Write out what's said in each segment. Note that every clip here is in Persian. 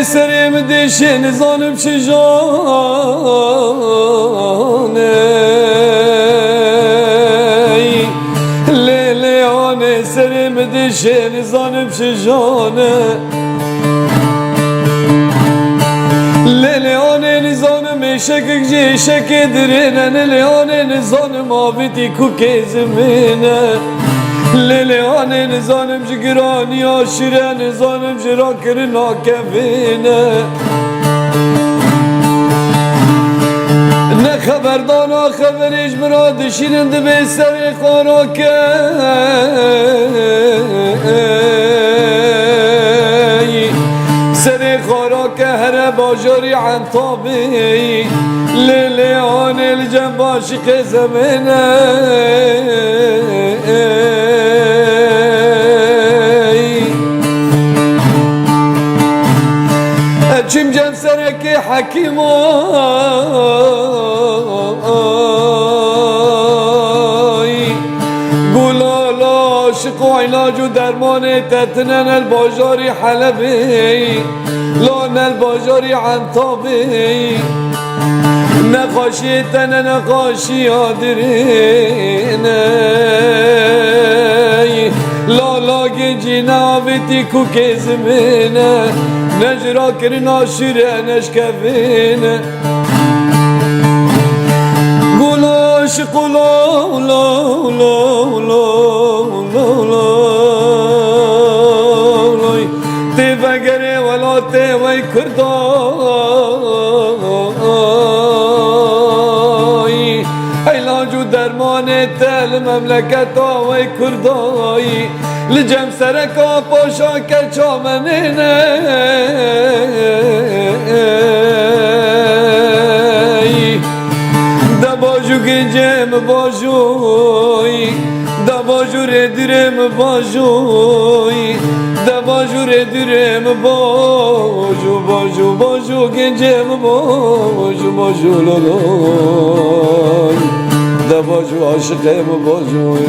سرم دشن زانم شجانه لیلیانه سرم دشن زانم شجانه لیلیانه نزانم شکک جی شک درینه لیلیانه نزانم آبیتی کوک زمینه لیلیانه نزانم جگرانی آشیره نزانم جرا کرنا کفینه نه خبردانا خبریش مراد شیرند به سر خارا که سر خارا که هر باجاری عنطابی لیلیانه الجنب عاشق زمینه چیم جن سرکی حکیم گلالا عاشق و علاج و درمان تتنن الباجاری حلبی لان الباجاری عنطابی نقاشی تن نقاشی آدرینه لالا گنجی ناویتی کوک زمینه نجرا کرنا شیره نشکفینه گلاش قلا لا لا لا لا تی فگره ولا تی وی کردای علاج و درمان تل مملکت وی کردای لجم سرکا پاشا که چامنینه دباجو گنجم باجوی دباجو ردرم باجوی دباجو ردرم باجو باجو باجو گنجم باجو باجو لالای دباجو عاشقم باجوی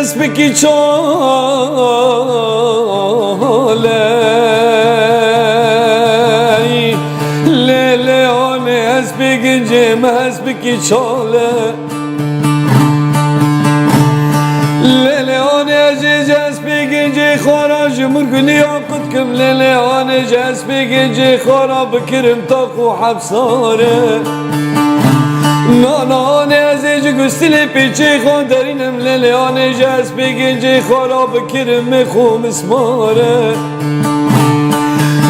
اسبکی چاله لیلی آنه اسبکی جم اسبکی چاله لیلی آنه عزیز اسبکی جی خاراج مرگلی آقد کم لیلی آنه اسبکی جی خارا بکرم تاکو حبساره نانه عزیز گستلی پیچه خاندرینم لیلیانه جس بگنجه خراب کرم میخوم اسماره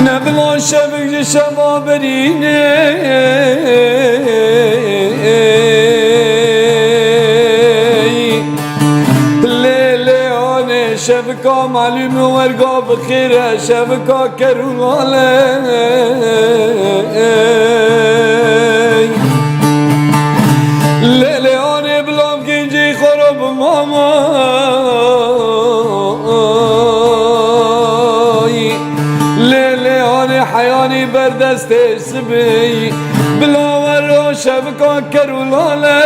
نبلا شبک شما برینه لیلیانه شفكا معلوم ورقا بخير شفكا كرولالي ليلي اني بلوم كنجي خرب ماما ليلي اني حياني بردست سبي بلا ورا شفكا كرولالي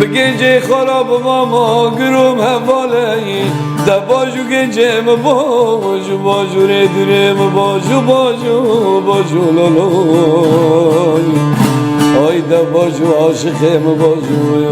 بگنجی خراب ماما گروم هوالی دباجو گنجم باجو باجو ردرم باجو باجو باجو لالای آی دباجو عاشقم باجو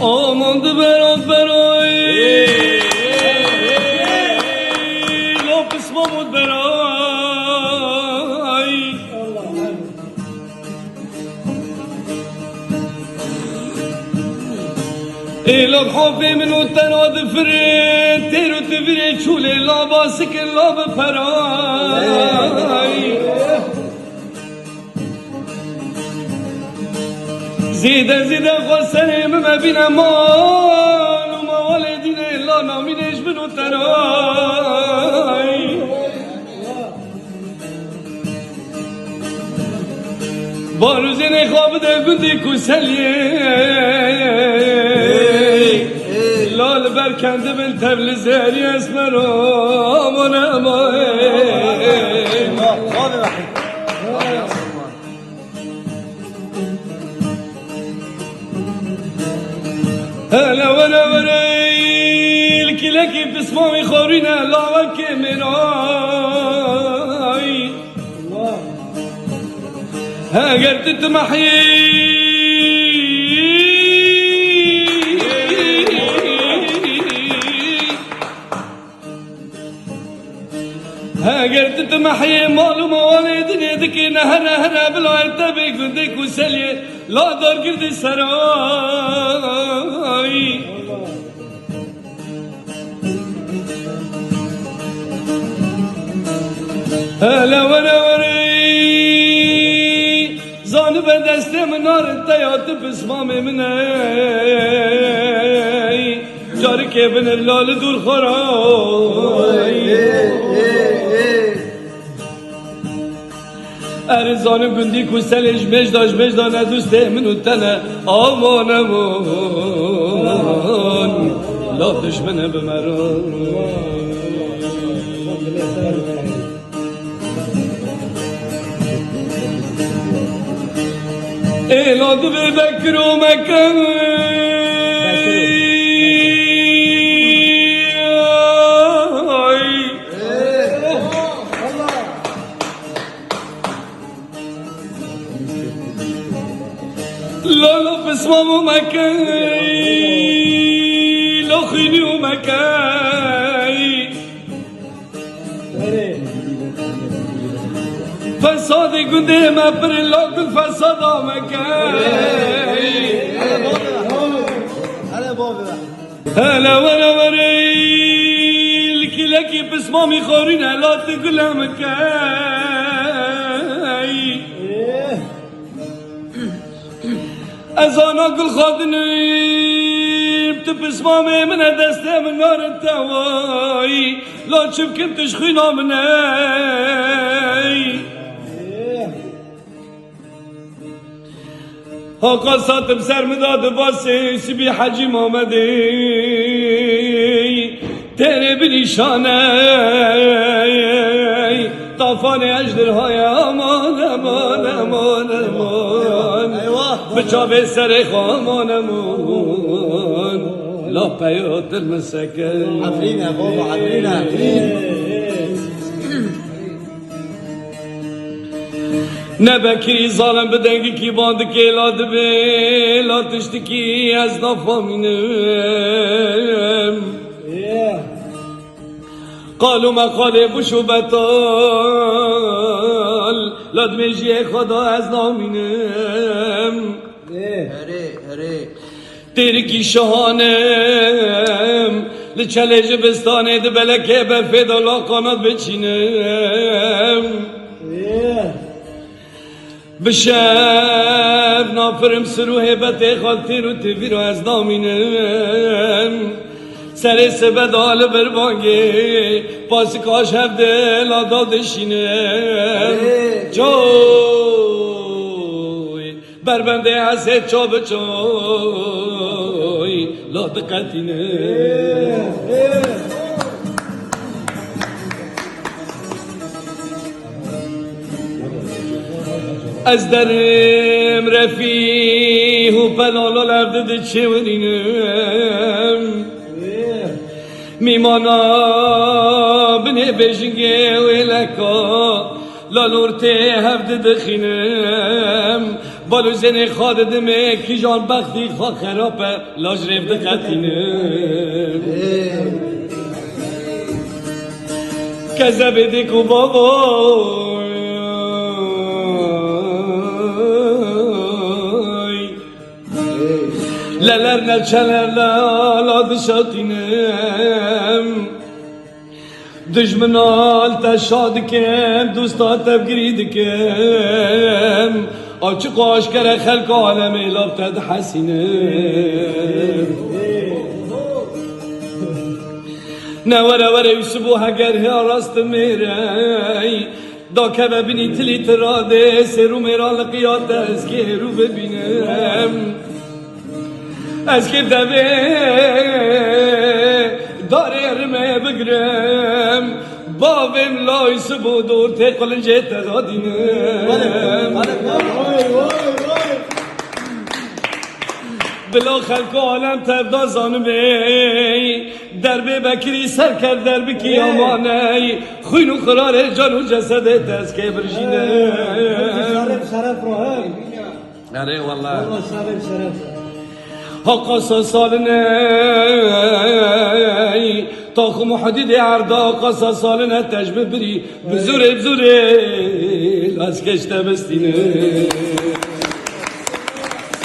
آماند برات برای لپس مامود برای ایلاب حافی منو تناد فرید تیرو تفرید چوله لاباسک لاب پرای زیده خواستنیم مبینم مال و موالدین الا نامینش بنو ترای با روزین خواب ده گندی کسلیه لال برکنده بل تبل زهری اسمر آمان هلا ولا الكلاكي بسمامي خورينا لا وكي مناي ها قلت تمحي ها قلت تمحي مالو موالد ندك نهنا بلا انتبه قدك وسلي لا دار قرد سراي هلا وري زانو بدست من نار التيات بسمامي مني جارك ابن اللال دور خراي ارزانم گندی کسلش مجدا ندوسته منو تنه آمان لا دشمنه بمران ایلاد ببکر و مکن لا بسمام ومكاي لا خيني ومكاي فساد قندي ما برلوك الفساد ومكاي هلا ولا وري لكي بسمامي خورينا لا تقول مكاي از آنا گل خادنی بتبسمامي من دسته من نار التواي لا تشبكن تشخينا مني ها ساتم سر مداد باسي سبي حجي محمدي تري بنشاني طافان اجدرهای امان امان امان امان بچاوه سر خامان امان لا پیات المسکن عفرین يا بابا عفرین عفرین نبکی ظالم بدنگی کی باند که لاد به لا تشتکی از نفامینم قالوا ما قال بشو بطال لاد میجی خدا از نامینم تیری کی شهانم لچلج بستانه ده بلکه به فدالا قانات بچینم بشب نافرم سرو هبت خالتی رو تیوی رو از نامینم سر سبدال بربانگه پاس کاش هفته لادا دشینم جوی بربنده حسد چا بچوی لادا قطینم از درم رفیه و پلالا لرده چه ورینم میمانا بنه بشنگه و لکا لالورته هفته دخینم بالو زن خاده دمه کی جان بختی خواه خرابه لاج رفته قطینم کذبه دیکو بابا للر نلچلر لالا دشاتینم دجمنال تشاد کم دوستا تبگری دکم آچه قاش کره خلق عالم ایلاب تد حسینم نوره وره یوسبو هگر ها راست میره دا که ببینی تلی تراده سرو میرا لقیات از که رو ببینم از که دوه دارم بگرم بابم لایس بودور تی قلنجه تدادینم بلا خلق عالم تبدا زانمه درب بکری سر کرد درب کیامانه خوین و قرار جان و جسد تز که برشینه شرف راهم اره والله شرف قصا سالنه تاخو محدد عرضا قصا سالنه تجمه بری بزوره لاز کشته بستینه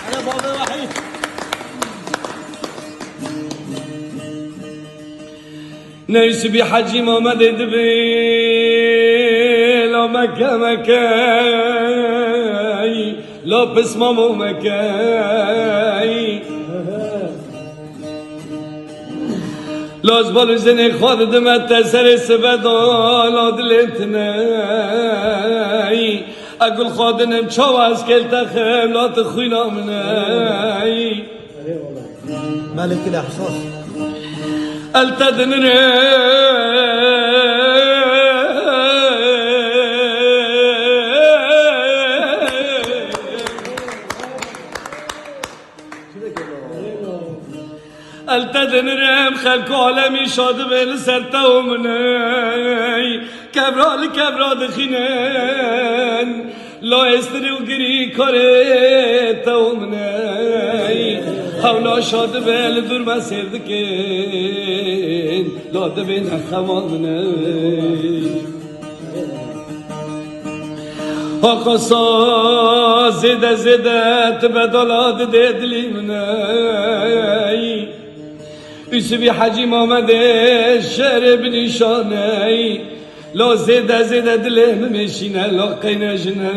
انا بابا وحيد نيس بحجي محمد دبي لا مكاي لا بسمامو مكاي لاز بالو زنی خود دمت سر سبدا لا دلتنای اقول خادنم چاو از کل تخم لا تخوینا منای مالك الاحساس التدنر التدنرم خلق عالمی شاد بین سرتا و منی کبرا دخینن لا استری و گری کاره تا و منی حولا شاد بین دور مسیر دکن لاده بین خمان منی آقا زده تبدالات دلی منی یوسفی حجی محمد شهر بنشانه لا زده دله مشینه لا قینا جنه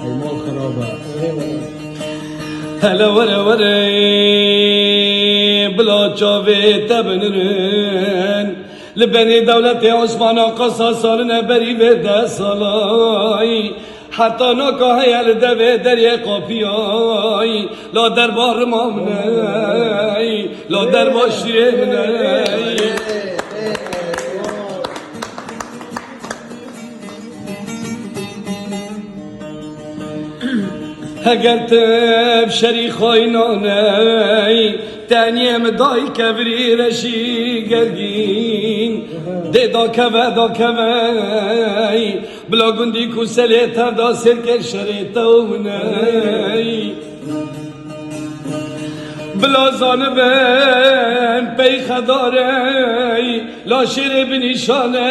المال خرابه هلا وره بلا چاوه تبنرن لبني دولة عثمان قصة سالنا بري بدا صلاي حتى ناكا هيال دبه دريا قافياي لا دربار مامناي لا دربار شريمناي اگر تب شری خاینانه تنیم دای کبری رشی گرگین ده دا کوه بلا گندی کو سلیتا دا سرکر شریتونه بلا زانبن پی خداره لا شیر بنشانه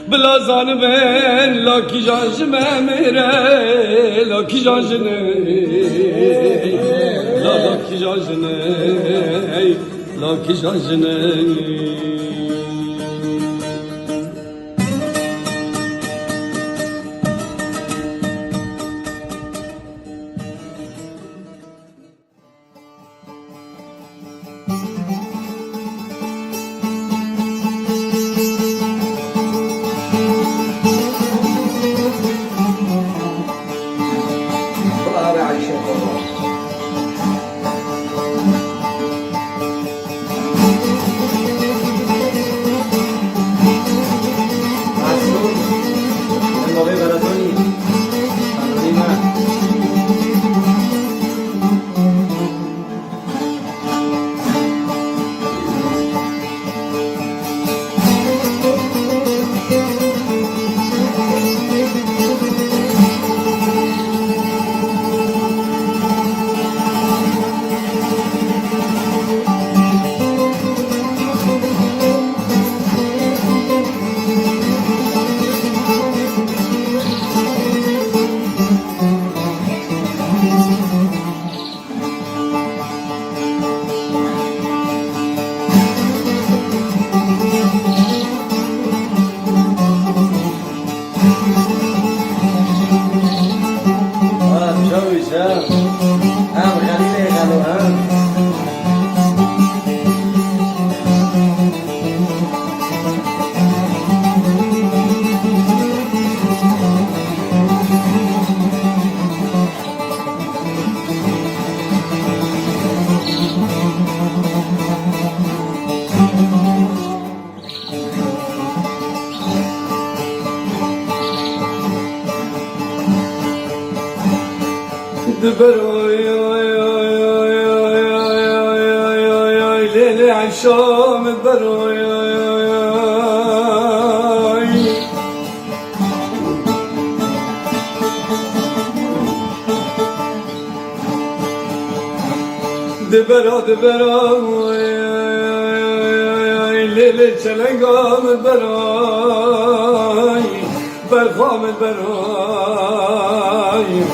بلا زانبن لا کی جانج میره لا کی جانج نه لا کی جانج نه لا کی جانج نه دبروي ليلي عالشام دبروي دبروي ليلي چلنگام دبروي برخام دبروي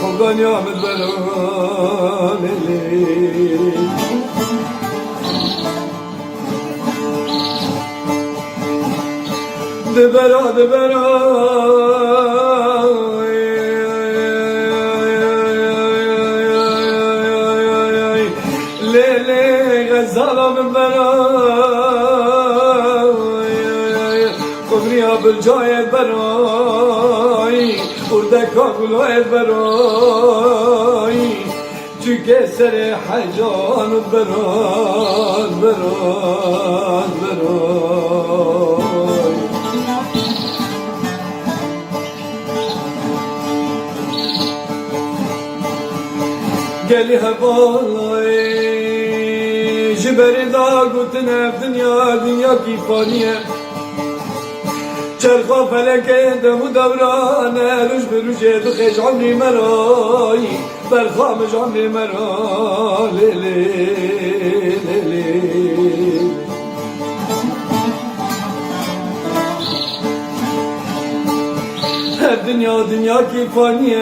خبان يا مدبراني دبرا ليلي غزالة مدبراي قبريها بالجاية براي وردكا قلوية براي چونکه سر حجان بران گلی هوالای جبری دا گوتنه دنیا کی فانیه چرخا فلکه دمو دورانه روش بروشه تو خیش عمری مرای برخام عمری مرای لیلی دنیا کی فانیه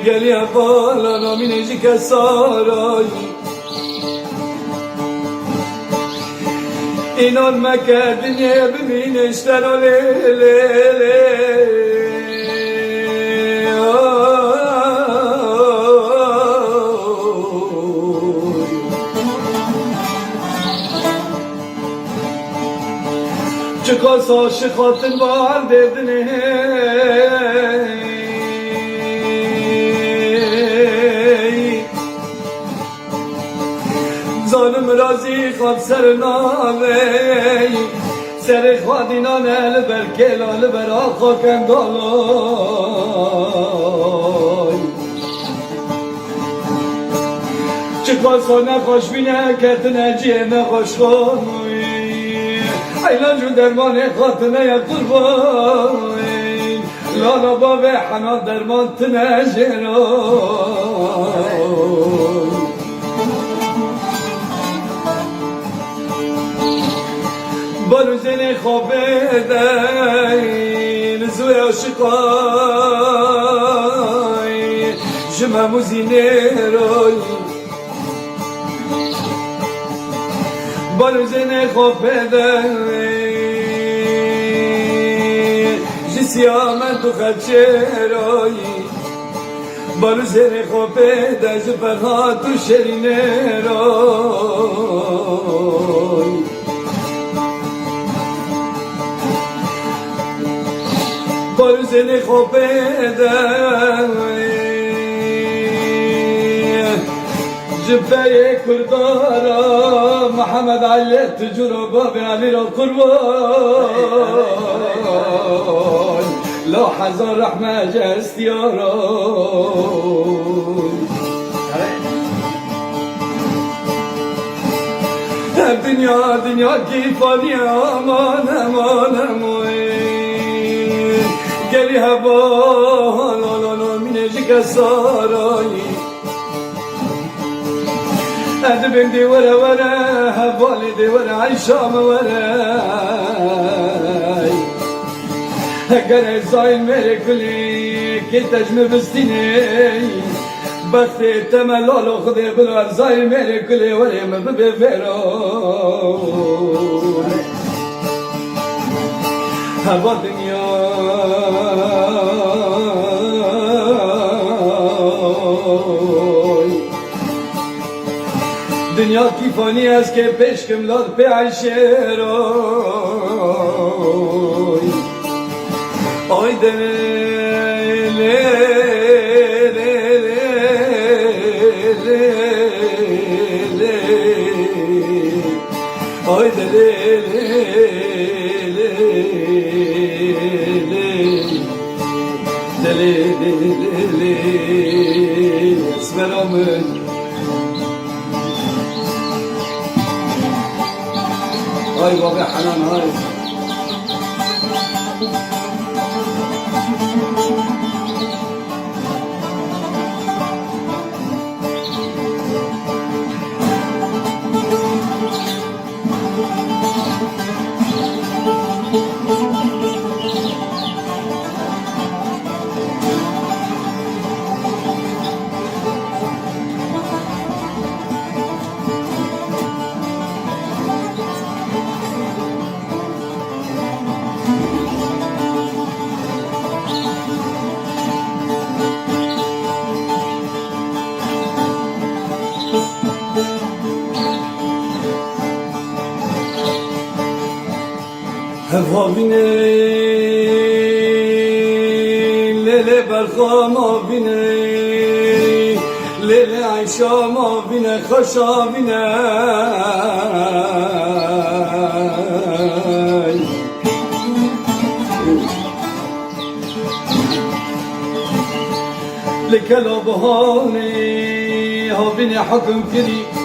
گلی بالا نامی نیجی که سارایی اینان مکه دنیا ببینشتن و چکاس عاشقاتن بار دردنه زانم رازی خواب سر ناوی سر خوادینان البر کلال بر آخا کندالای چکاسا نخوش بینه کتنه جیه نخوش خانوی علاج و درمان خاطنه یا قربان لالا باب حنا درمان تنه جران بارو زن خوابه دین زوی عاشقای جمعمو زینه روی بارو زن خوابه دین جسیامن تو خدچه روی بارو زن خوابه دین جفرها تو شرینه روی بارزن خوبه جبه کردارا محمد علی تجور باب علی را قربان لا حزار رحمه جستیارا دنیا کی فانی امان امان امان گلی هوا لا لا لا مینجی کسارایی ادبم دی وره وره حوالی دی وره عیشام وره اگر زاین میره کلی که تجمه بستینی بخت تملال خودی بلار زاین میره کلی وره مبه فران هوا دنیا دنیا کی فانی است که پیش کملاد پی عیشه روی آی دلی آی دلی اسمرامن هاي بابا حنان هاي هوابینه لیل برخام آبینه لیل عیشام آبینه خوش آبینه لکلا بهانه آبینه حکم کری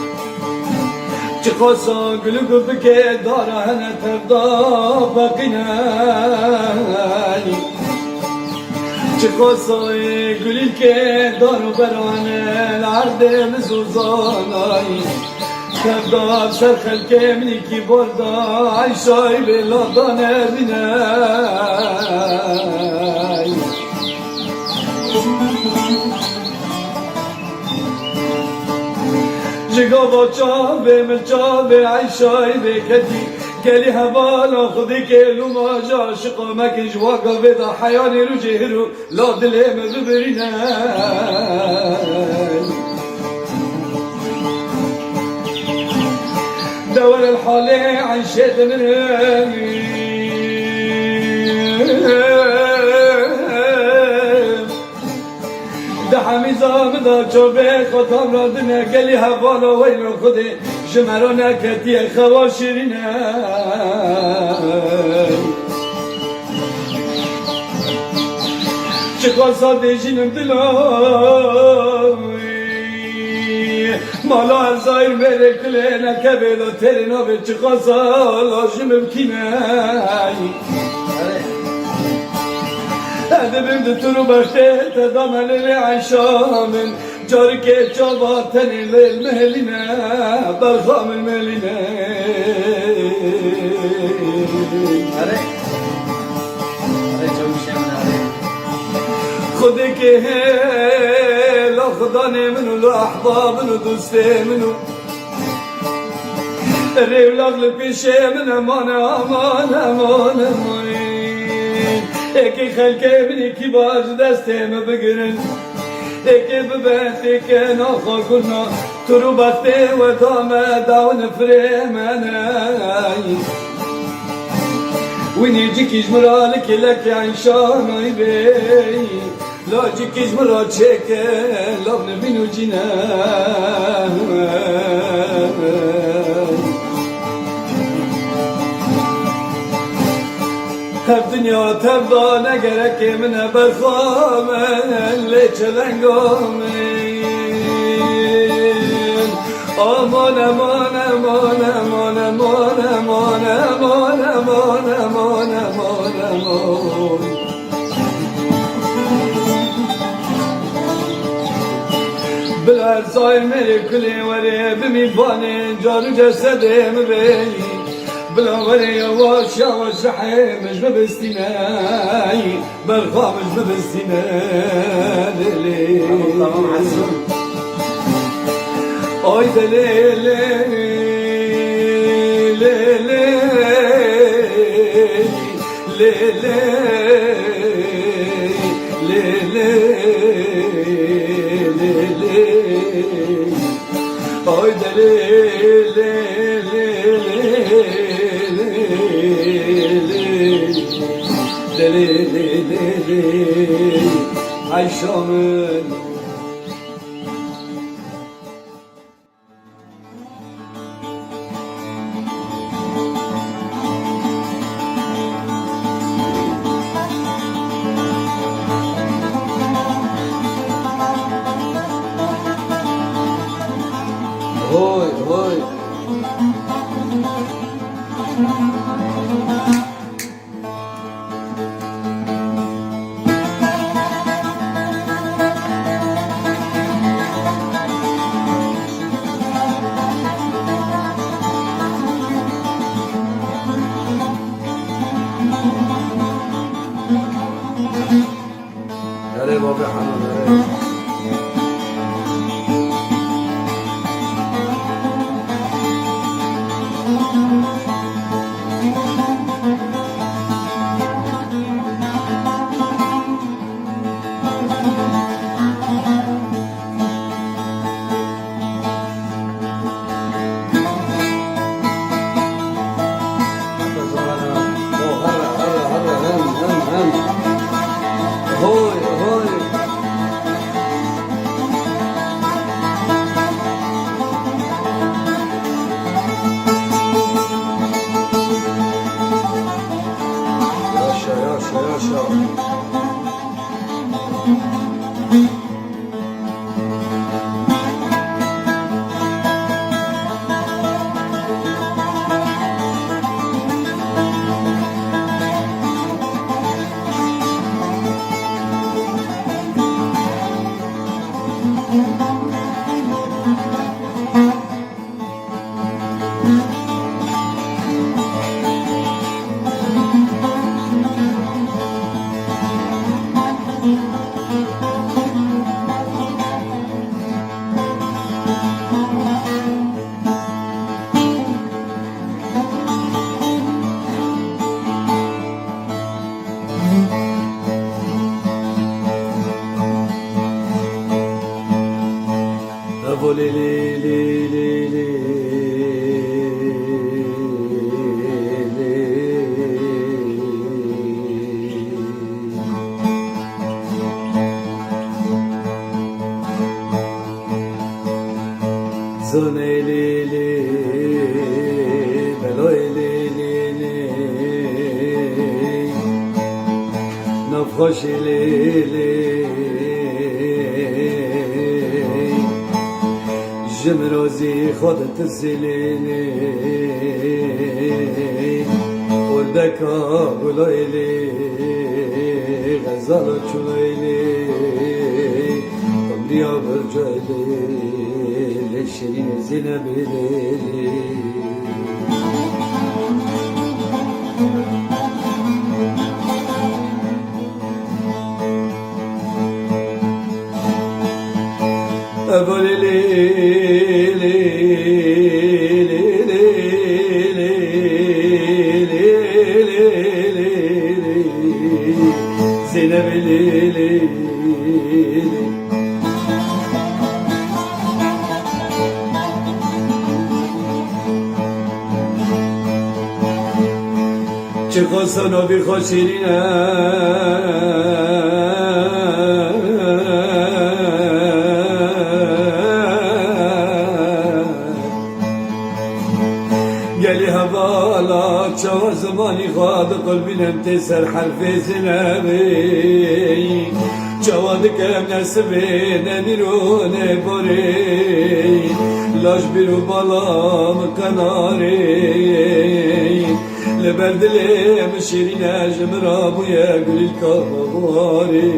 چقاسا گلگو بکه داره هنه تردا بقینه چقاسا گلیل که دارو برانه العرد مزوزانه تردا سر خلکه منی کی بردا عیشای بلادانه بینه جگا با چابه ملچابه عیشای بکتی گلی حوالا خودی که لوما جا شقا مکش واقع بدا حیانی رو جهرو لا دله مببرینه دور الحاله عیشه دمرمی ده حمیزا مدا چوبه خودم را دنه گلی حوالا ویلو خودی جمرا نکتی خوا شیرینه چه قصا دیجینم دلای مالا ارزایر بره کله نکبه ترنا به چه خاصا لازم بکنه ادبم ده تو رو بخته تدامن عیشامن جاری که چاباتن المهلینه برخام المهلینه خودی که لا خدا منو لا احباب منو دوسته منو ریولاق لپیشه من امان امان امان امان اکی خلقه من اکی باز دسته ما بگرن اکی ببت اکی ناخا کنا تو رو بخته و دامه داون فرمانه وینی جیکیش مرالک لکی عیشانای بی لا جیکیش مرال چکه لاب نبینو جینه هب دنیا تبا نگرک من برخامن لیچلنگامن aman aman aman aman aman aman aman aman aman aman aman بالارزای میری کلی وری بمیبانه جانو جسدم بی بلا وری یواش یواش حیمش ببستینه برخامش ببستینه لیلی آی دلیلی لیلی لیلی لیلی آی دلیلی دلیلی عیشامن هوی هوی بابا حمد هوي هوي ياشا ياشا ياشا لي لي لي لي لي زوني لي لي بلوي لي لي لي نفخش لي لي جمرازي خدت الزليني وردكا قليلي غزالة شليلي قمريا برجالي لشرين زينب ليلي أبولي لي لي زينب ليلي چه خواستن آبی خوشیرینه گلی حوالا چهار زمانی خواد قلبینم تسر حرف زنبی چواد کم نسبه نمیرونه باری لاش بیرو بالا مکناری لبردلم شیرین جمرا بویا گلیل کاباری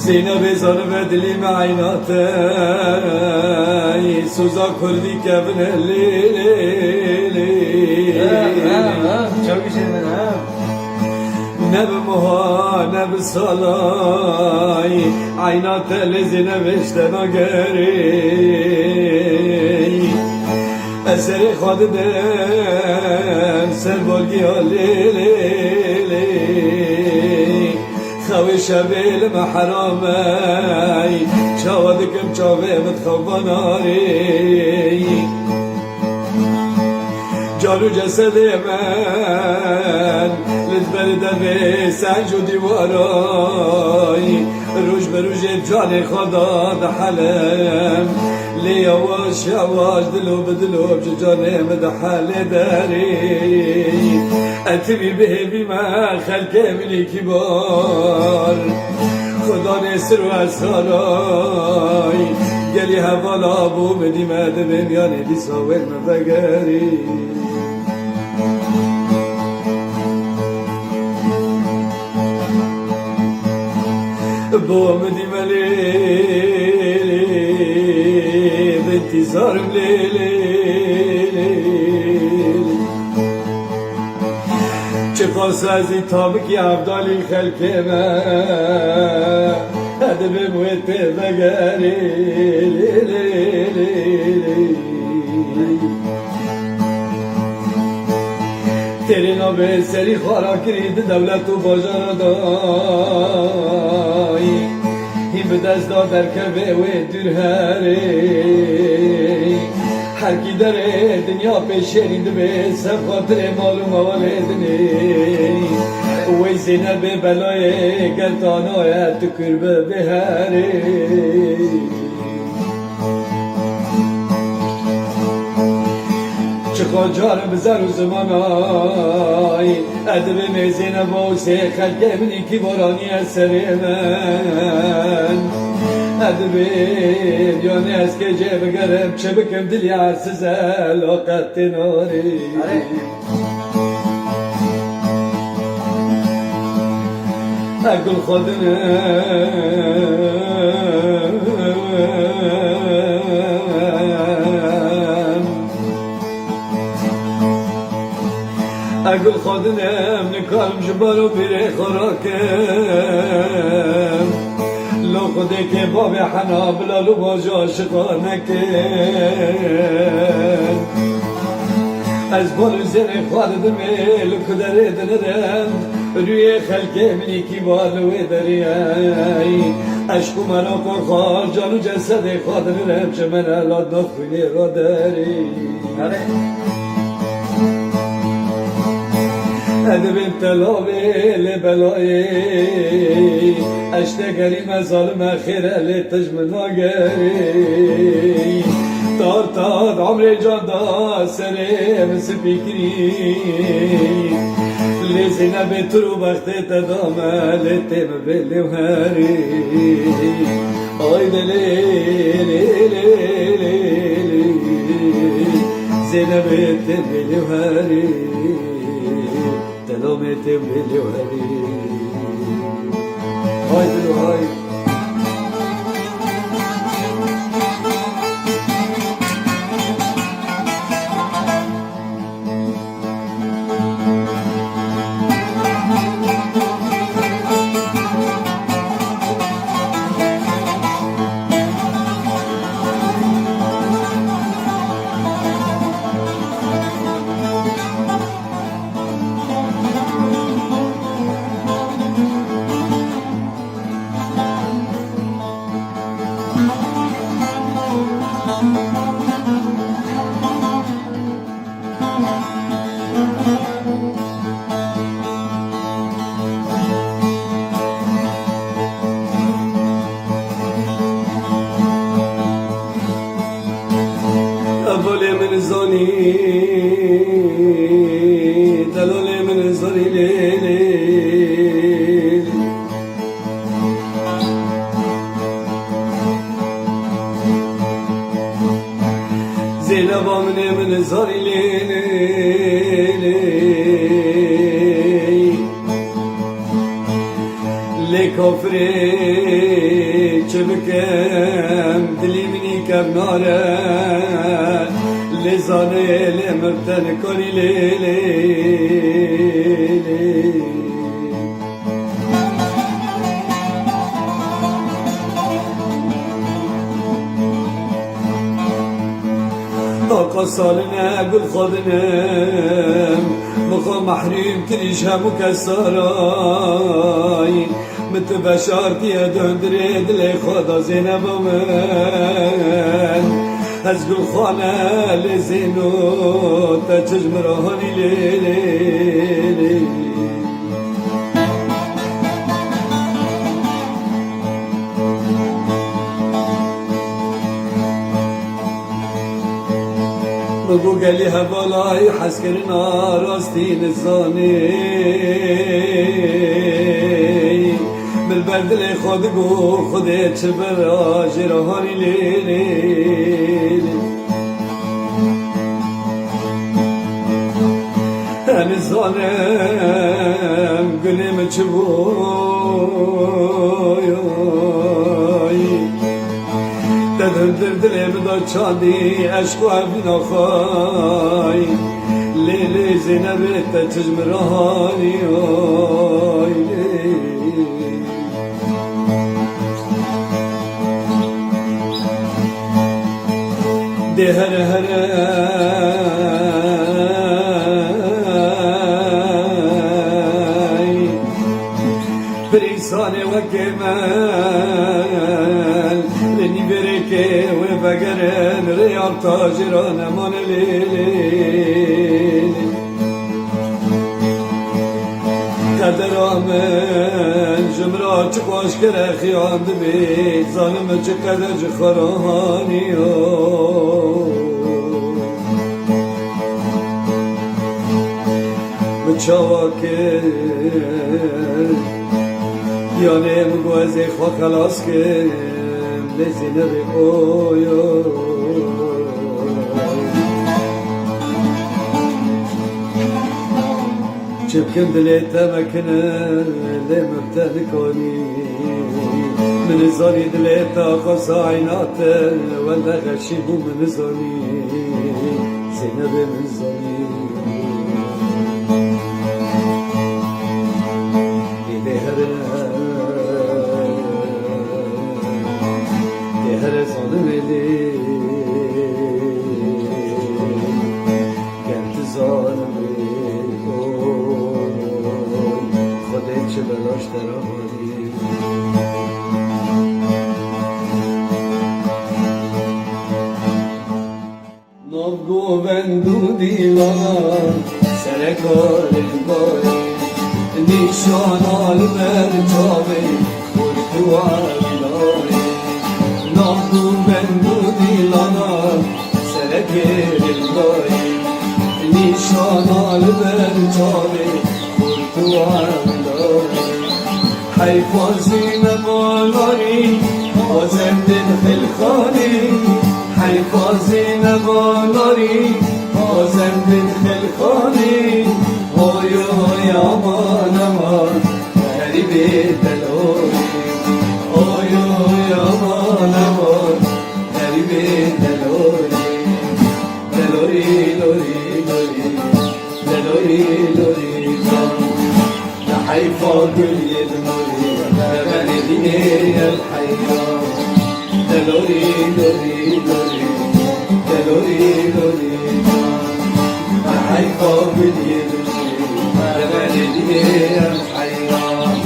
زینب زانب دلیم عیناتی سوزا کردی کبن لیلی çok güzel ben ha. نب مها نب سالای عینات لزینب اشتنا گری اثر خود دم سر بالگی ها لیلی خوی شبیل محرامي شاودكم شاوي متخواناري جارو جسد من لزبر دبي سنج و دیواراي روش بروش جان خدا دحلم لي يواش يواش دلو بدلو بجانم دحل داري اتبي به بما خلق مني كبار خدا نسر و اسرارای گلی حوالا بو بدی مدبم یعنی دی ساول مفگری بو بدی ملیلی بانتظارم لیلی چه خاص از این تابکی عبدالی خلق من هده به موید پیدگری تیری نابه سری خارا کرید دولت و باجارا دای این به دست داد در کبه و دور هری هر کی داره دنیا پیشینده به سب خاطر معلوم آوردنی وی زینب بلای گلتانایت کربه به هری چه خاجار بزر و زمانای ادب میزین باوسه خلق منی کی بارانی از سر من ادبیم یعنی از که جه بگرم چه بکم دلی عرص علاقت ناری اگل خادنم نکارم جبارو بیره خوراکم لو خودی که باب حنا بلالو باج عاشقانه کن از بالو زیر خواردم لو کدره دنرم روی خلق منی کی بالو دریای عشق و مرا کن خواه جانو جسد خواردم چه من الان نخونی را داری ادبim telavi le belayı eşte gerim zalim xireli tecmina geri tar tar amre canda serim spikri لزينب ترو بخت تدامل تم بالوهري اي ليلي زينب تم بالوهري تدام تم بالوهري هاي هاي دلوله من زانی دلوله من زانی لیلی زینب من زانی لیلی لکافری چه بکم دلی منی کم ناره لزانه لمرتن کنی لیلی آقا سالنه گل خودنم مخوا محریم کریش همو کسارای متبشارتیه دندره دل خدا زینب من از گل خانه لزینو تا چشم راهانی لیلی بگو گلی هوالای حس کرنا راستی نزانی من بردل خود گو خودت چه برا جراهانی لیلی نزانم گلیم چه بوی ددن در دلم دا چاندی عشق و عبین آخای لیلی زینب تا چشم راهانی آی ده هر پریسانه و کمال لنی برکه و بگرن ریار تاجران من لیلی قدر آمن جمرا چه باش کره خیاند بید ظالم چه قدر چه خرانی بچاوا که یانه مگو از ایخوا خلاص که لزینه بی چبکن دلیتا مکنه لمبتن کنی من زانی دلیتا خاصا عینات ولا غشیبو من زانی زینب من زانی دهر زانم لی گرد زانم خودت چه بلاش در آمانی نام گوبندو دیوان سرکار باری نشان آل بر جامه خود تو آلای نامو بندو دیلانا سرکار باری نشان آل بر جامه خود حيفازين بالاري بازم دل خلخانی حیفازین بالاری بازم دل خلخانی وای وای امان امان غریب دلاری وای وای امان امان غریب دلاری دلاری لوری لوری دلاری لوری حیفا گل یدموری من دیگه الحیات دلوری لوری لوری دلوری لوری حیفا گل یدموری من دیگه الحیات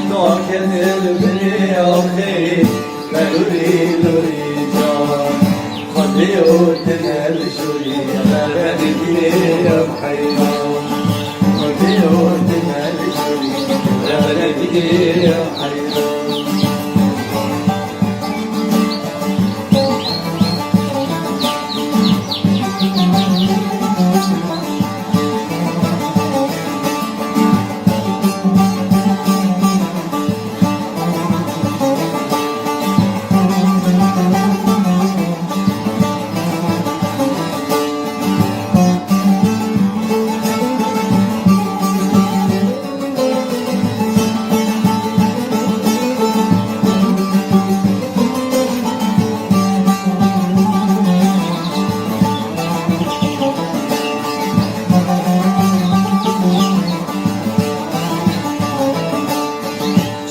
ناکه دل بلی آخی دلوری لوری جان خدی و دل شوری من دیگه الحیات خدی و دل شوری من دیگه الحیات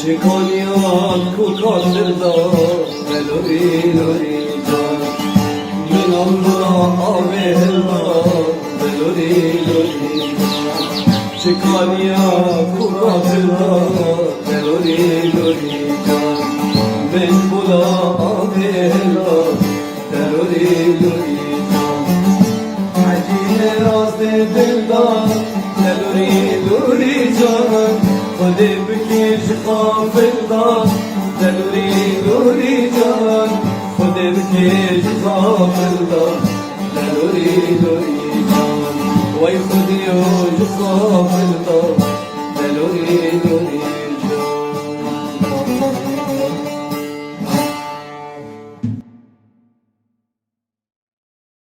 چکانیان کو کافر دار لوری لوری جان منم برا آوه دار لوری لوری چکانیان کو کافر دار لوری لوری جان من بلا آوه دار لوری لوری جان عجیل راز دل دار لوری لوری جان خود بکش غافل دار دلوری لوری جان خود بکش غافل دار دلوری لوری جان وای خودی و غافل دار دلوری لوری